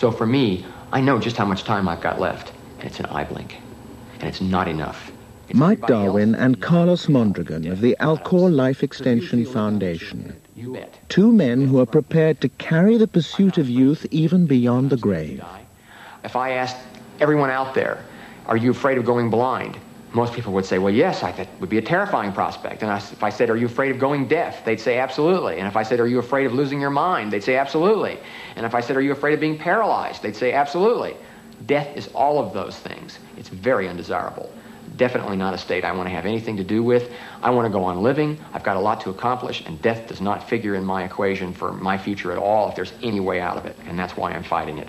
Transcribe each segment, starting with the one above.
So for me, I know just how much time I've got left, and it's an eye blink, and it's not enough. Mike Darwin and Carlos Mondragon of the Alcor Life Extension Foundation. Two men who are prepared to carry the pursuit of youth even beyond the grave. If I asked everyone out there, are you afraid of going blind? Most people would say, well, yes, that would be a terrifying prospect. And if I said, are you afraid of going deaf? They'd say, absolutely. And if I said, are you afraid of losing your mind? They'd say, absolutely. And if I said, are you afraid of being paralyzed? They'd say, absolutely. Death is all of those things. It's very undesirable. Definitely not a state I want to have anything to do with. I want to go on living. I've got a lot to accomplish, and death does not figure in my equation for my future at all if there's any way out of it. And that's why I'm fighting it.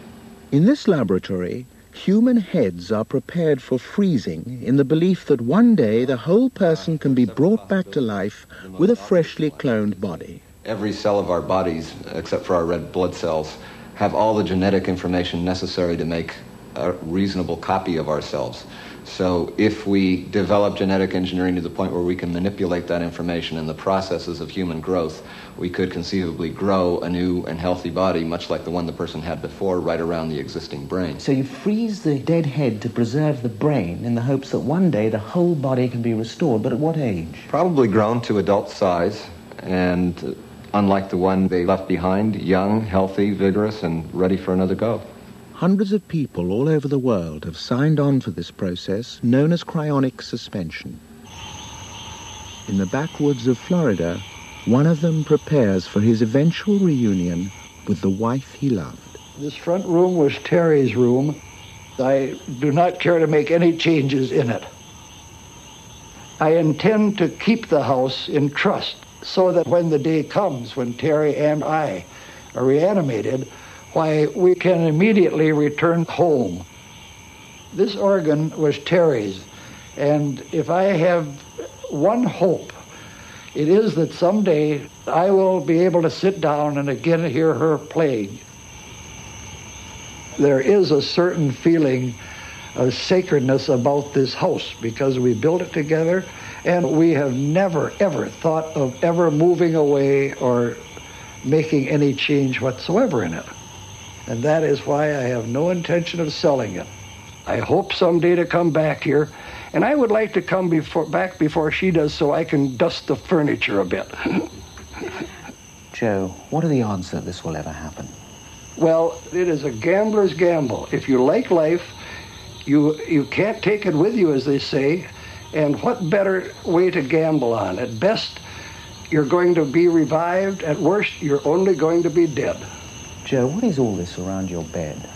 In this laboratory, human heads are prepared for freezing in the belief that one day the whole person can be brought back to life with a freshly cloned body. Every cell of our bodies, except for our red blood cells, have all the genetic information necessary to make a reasonable copy of ourselves. So if we develop genetic engineering to the point where we can manipulate that information in the processes of human growth, we could conceivably grow a new and healthy body, much like the one the person had before, right around the existing brain. So you freeze the dead head to preserve the brain in the hopes that one day the whole body can be restored, but at what age? Probably grown to adult size, and unlike the one they left behind, young, healthy, vigorous, and ready for another go. Hundreds of people all over the world have signed on for this process known as cryonic suspension. In the backwoods of Florida, one of them prepares for his eventual reunion with the wife he loved. This front room was Terry's room. I do not care to make any changes in it. I intend to keep the house in trust so that when the day comes when Terry and I are reanimated, why, we can immediately return home. This organ was Terry's, and if I have one hope, it is that someday I will be able to sit down and again hear her playing. There is a certain feeling of sacredness about this house because we built it together, and we have never, ever thought of ever moving away or making any change whatsoever in it. And that is why I have no intention of selling it. I hope someday to come back here, and I would like to come back before she does so I can dust the furniture a bit. Joe, what are the odds that this will ever happen? Well, it is a gambler's gamble. If you like life, you can't take it with you, as they say, and what better way to gamble on? At best, you're going to be revived. At worst, you're only going to be dead. Joe, what is all this around your bed?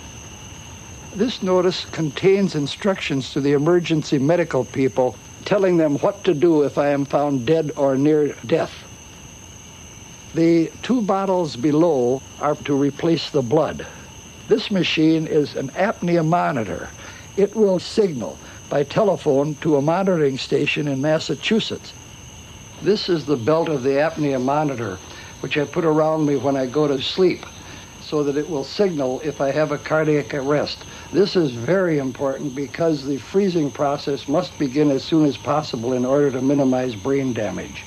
This notice contains instructions to the emergency medical people telling them what to do if I am found dead or near death. The 2 bottles below are to replace the blood. This machine is an apnea monitor. It will signal by telephone to a monitoring station in Massachusetts. This is the belt of the apnea monitor, which I put around me when I go to sleep, so that it will signal if I have a cardiac arrest. This is very important because the freezing process must begin as soon as possible in order to minimize brain damage.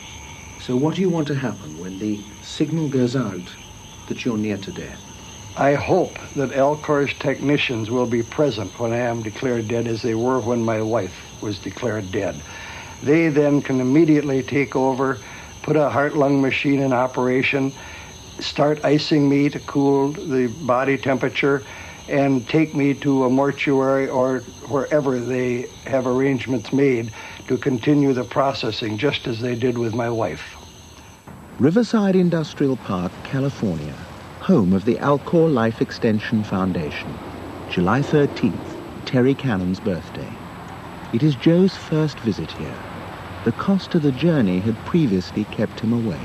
So what do you want to happen when the signal goes out that you're near to death? I hope that Alcor's technicians will be present when I am declared dead, as they were when my wife was declared dead. They then can immediately take over, put a heart-lung machine in operation, start icing me to cool the body temperature, and take me to a mortuary or wherever they have arrangements made to continue the processing, just as they did with my wife. Riverside Industrial Park, California, home of the Alcor Life Extension Foundation. July 13th, Terry Cannon's birthday. It is Joe's first visit here. The cost of the journey had previously kept him away.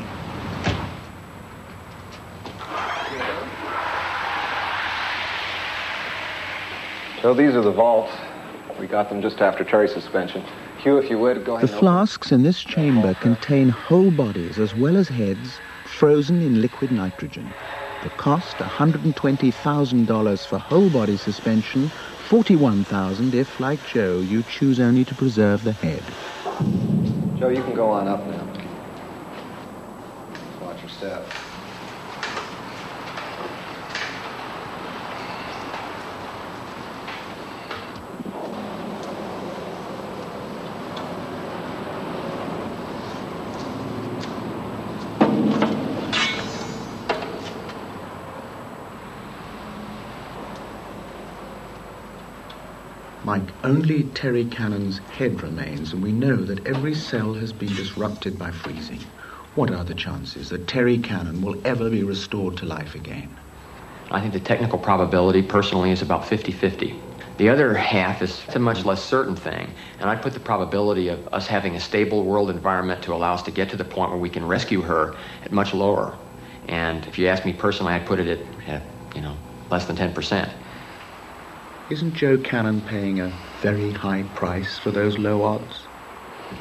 So these are the vaults. We got them just after Terry's suspension. Hugh, if you would, go ahead. The flasks in this chamber contain whole bodies as well as heads frozen in liquid nitrogen. The cost, $120,000 for whole body suspension, $41,000 if, like Joe, you choose only to preserve the head. Joe, you can go on up now. Watch your step. Mike, only Terry Cannon's head remains, and we know that every cell has been disrupted by freezing. What are the chances that Terry Cannon will ever be restored to life again? I think the technical probability, personally, is about 50-50. The other half is a much less certain thing, and I put the probability of us having a stable world environment to allow us to get to the point where we can rescue her at much lower. And if you ask me personally, I'd put it at less than 10%. Isn't Joe Cannon paying a very high price for those low odds?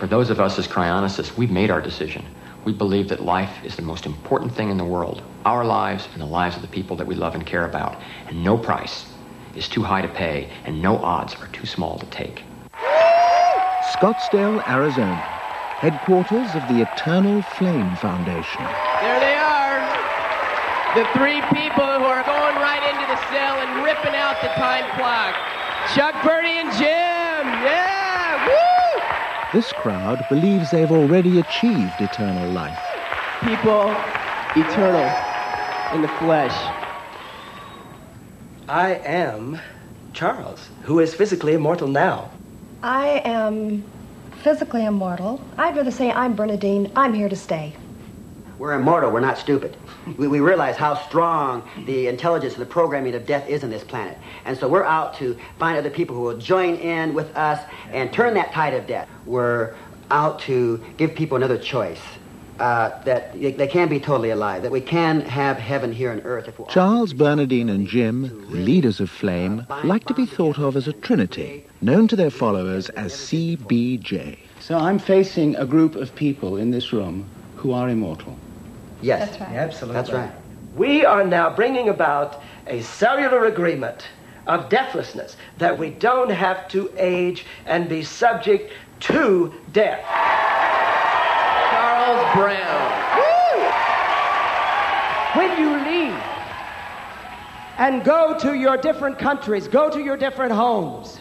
For those of us as cryonicists, we've made our decision. We believe that life is the most important thing in the world, our lives and the lives of the people that we love and care about, and no price is too high to pay, and no odds are too small to take. Scottsdale, Arizona, headquarters of the Eternal Flame Foundation. There they are, the three people who are going right into the cell and ripping out the time clock. Chuck, Bernie, and Jim, yeah, woo! This crowd believes they've already achieved eternal life. People eternal in the flesh. I am Charles, who is physically immortal now. I am physically immortal. I'd rather say I'm Bernadine. I'm here to stay. We're immortal. We're not stupid. We realize how strong the intelligence and the programming of death is on this planet. And so we're out to find other people who will join in with us and turn that tide of death. We're out to give people another choice. That they can be totally alive, that we can have heaven here on earth. If Charles, Bernadine, and Jim, the leaders of Flame, like to be thought of as a trinity, known to their followers as CBJ. So I'm facing a group of people in this room who are immortal. Yes. That's right. Absolutely. That's right. We are now bringing about a cellular agreement of deathlessness, that we don't have to age and be subject to death. Charles Brown. Woo! When you leave and go to your different countries, go to your different homes,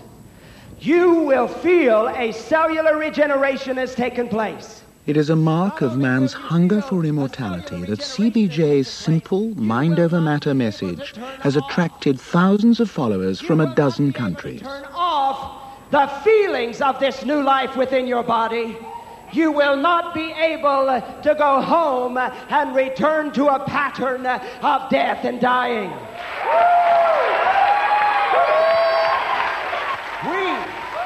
you will feel a cellular regeneration has taken place. It is a mark of man's hunger for immortality that CBJ's simple, mind-over-matter message has attracted thousands of followers from a dozen countries. Turn off the feelings of this new life within your body. You will not be able to go home and return to a pattern of death and dying. We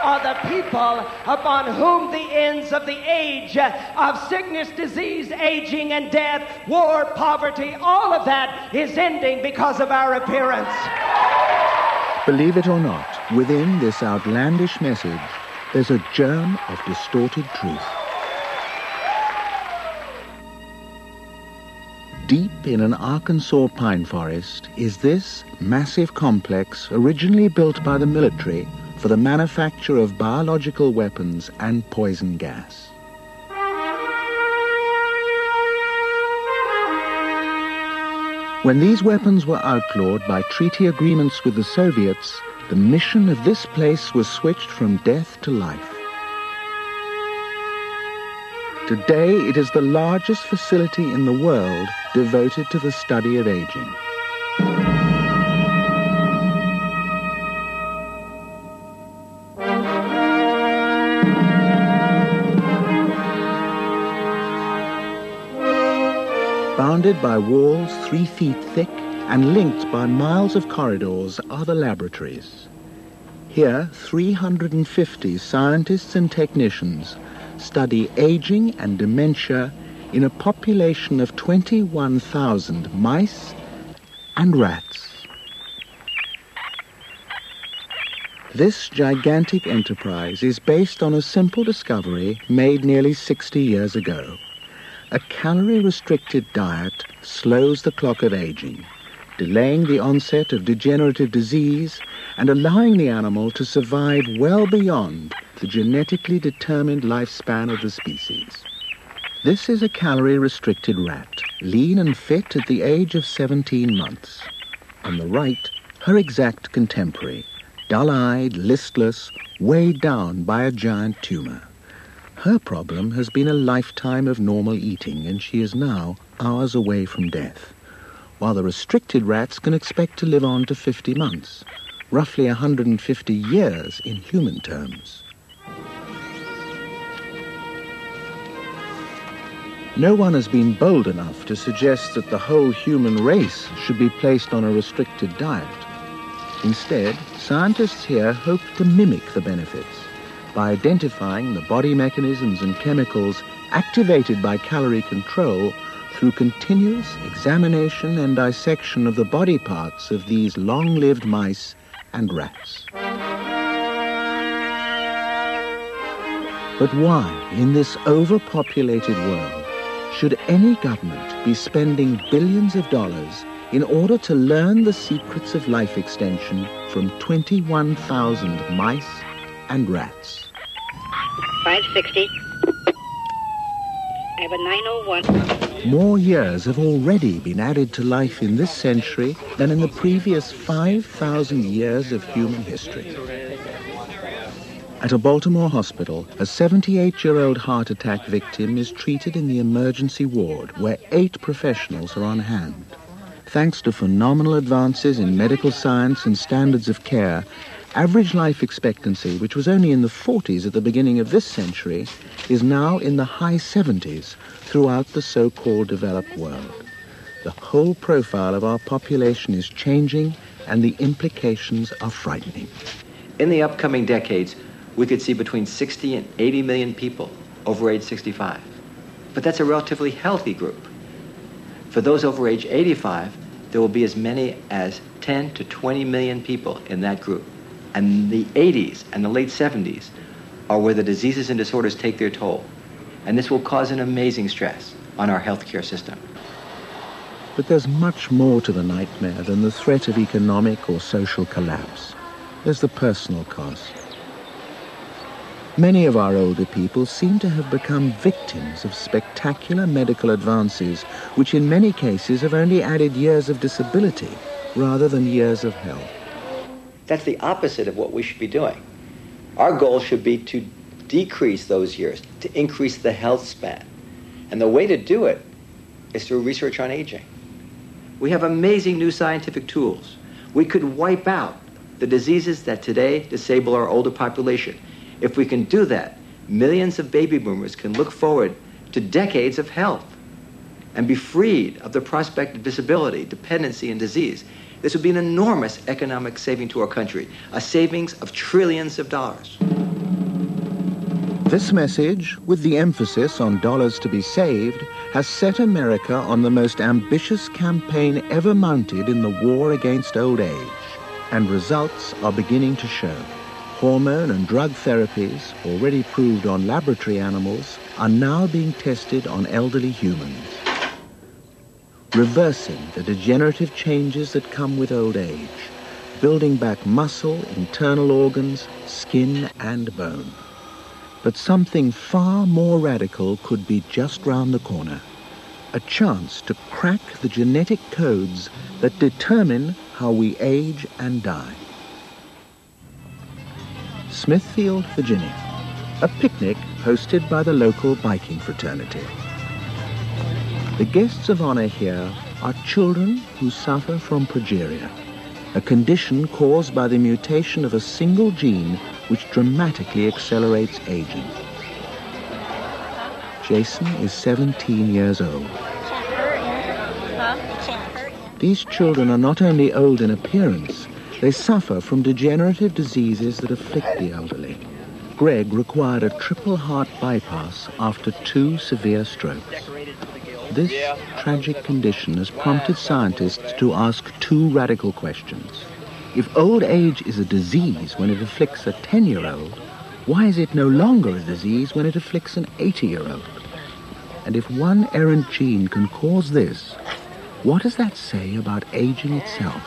are the people upon whom the ends of the age of sickness, disease, aging, and death, war, poverty, all of that is ending because of our appearance. Believe it or not, within this outlandish message, there's a germ of distorted truth. Deep in an Arkansas pine forest is this massive complex originally built by the military for the manufacture of biological weapons and poison gas. When these weapons were outlawed by treaty agreements with the Soviets, the mission of this place was switched from death to life. Today, it is the largest facility in the world devoted to the study of aging. Bounded by walls 3 feet thick and linked by miles of corridors are the laboratories. Here, 350 scientists and technicians study aging and dementia in a population of 21,000 mice and rats. This gigantic enterprise is based on a simple discovery made nearly 60 years ago. A calorie-restricted diet slows the clock of aging, delaying the onset of degenerative disease and allowing the animal to survive well beyond the genetically determined lifespan of the species. This is a calorie-restricted rat, lean and fit at the age of 17 months. On the right, her exact contemporary, dull-eyed, listless, weighed down by a giant tumor. Her problem has been a lifetime of normal eating, and she is now hours away from death, while the restricted rats can expect to live on to 50 months. roughly 150 years in human terms. No one has been bold enough to suggest that the whole human race should be placed on a restricted diet. Instead, scientists here hope to mimic the benefits by identifying the body mechanisms and chemicals activated by calorie control through continuous examination and dissection of the body parts of these long-lived mice and rats. But why, in this overpopulated world, should any government be spending billions of dollars in order to learn the secrets of life extension from 21,000 mice and rats? 560. I have a 901. More years have already been added to life in this century than in the previous 5,000 years of human history. At a Baltimore hospital, a 78-year-old heart attack victim is treated in the emergency ward, where 8 professionals are on hand. Thanks to phenomenal advances in medical science and standards of care, average life expectancy, which was only in the 40s at the beginning of this century, is now in the high 70s throughout the so-called developed world. The whole profile of our population is changing, and the implications are frightening. In the upcoming decades, we could see between 60 and 80 million people over age 65. But that's a relatively healthy group. For those over age 85, there will be as many as 10 to 20 million people in that group. And the 80s and the late 70s are where the diseases and disorders take their toll. And this will cause an amazing stress on our healthcare system. But there's much more to the nightmare than the threat of economic or social collapse. There's the personal cost. Many of our older people seem to have become victims of spectacular medical advances, which in many cases have only added years of disability rather than years of health. That's the opposite of what we should be doing. Our goal should be to decrease those years, to increase the health span. And the way to do it is through research on aging. We have amazing new scientific tools. We could wipe out the diseases that today disable our older population. If we can do that, millions of baby boomers can look forward to decades of health and be freed of the prospect of disability, dependency, and disease. This would be an enormous economic saving to our country, a savings of trillions of dollars. This message, with the emphasis on dollars to be saved, has set America on the most ambitious campaign ever mounted in the war against old age, and results are beginning to show. Hormone and drug therapies, already proved on laboratory animals, are now being tested on elderly humans, reversing the degenerative changes that come with old age, building back muscle, internal organs, skin and bone. But something far more radical could be just round the corner. A chance to crack the genetic codes that determine how we age and die. Smithfield, Virginia. A picnic hosted by the local biking fraternity. The guests of honor here are children who suffer from progeria, a condition caused by the mutation of a single gene which dramatically accelerates aging. Jason is 17 years old. These children are not only old in appearance, they suffer from degenerative diseases that afflict the elderly. Greg required a triple heart bypass after 2 severe strokes. This tragic condition has prompted scientists to ask 2 radical questions. If old age is a disease when it afflicts a 10-year-old, why is it no longer a disease when it afflicts an 80-year-old? And if one errant gene can cause this, what does that say about aging itself?